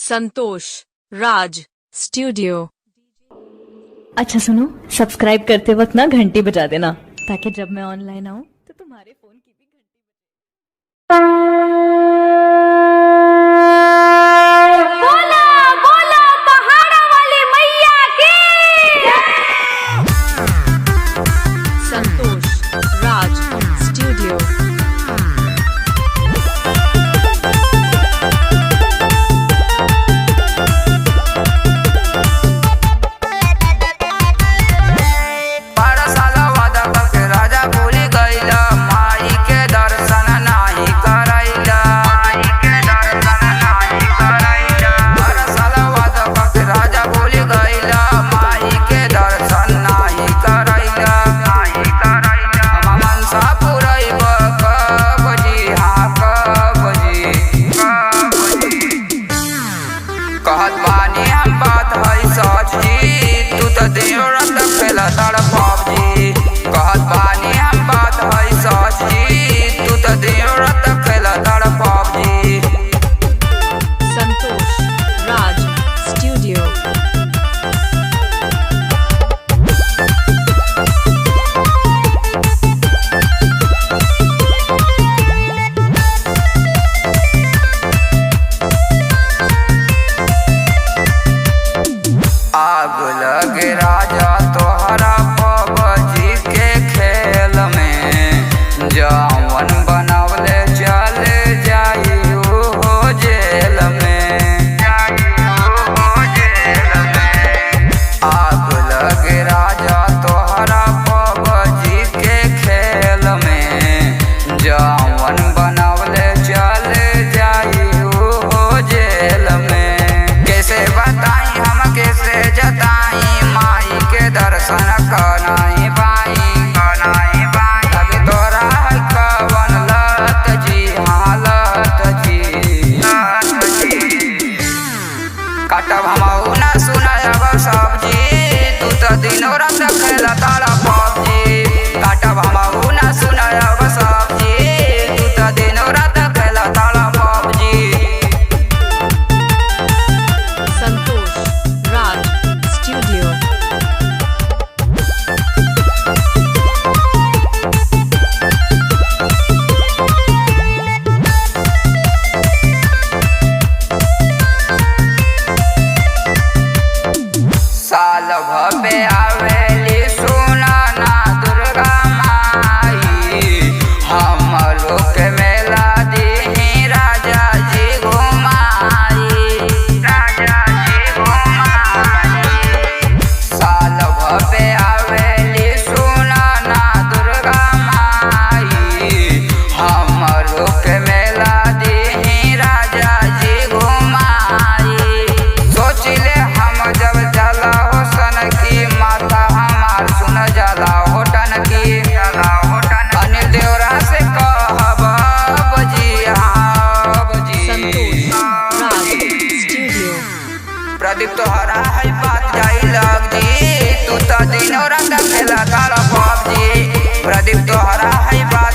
संतोष राज studio. अच्छा सुनो, subscribe करते वक्त ना घंटी बजा देना ताकि जब मैं ऑनलाइन आऊं तो तुम्हारे फोन की भी घंटी बोला बोला पहाड़ा वाली मैया की। संतोष राज स्टूडियो। कहत बानी हम बात है सच जी, तू तो दिन रात खेला तड़पाव जी। कहत बानी हम बात है सच जी, तू तो दिन रात खेला तड़पाव जी। संतोष राज स्टूडियो। आग लगे राजा तोहरा पबजी के खेल में, जवन बनवले चले जाई हो जेल में। आग लगे राजा तोहरा पबजी के खेल में, जवन बनवले चले जाई हो जेल में। कैसे बताई हम कैसे जताई, माई के दर्शन करनाई पाई। अभी तोरा है कवन लत जी, हालत जी। काटब हमहू ना सुनब सब्जी, तू तो दिनो रात खेला तारा पबजी। काटब हमहू ना सुनब सब्जी, तू तो दिनो रात खेला तारा पबजी। संतोष राज स्टूडियो। साल भपे आवेली सुना ना दुर्गा माई, हम लोग के मेला दीही राजा जी घुमाई। साल भपे आवेली सुना ना दुर्गा माई, हम लोग के मेला दीही राजा जी घुमाई। सोचिले हम जब जाला हो सन की, माता हमार सुन जाला होटन की। अनिल देवरा से कहब जी, हाँ जी। संतोष राज स्टूडियो। प्रदीप तोहरा है बात जाई लग जी, तू तो दिनो रात खेला तारा पबजी। प्रदीप तोहरा है बात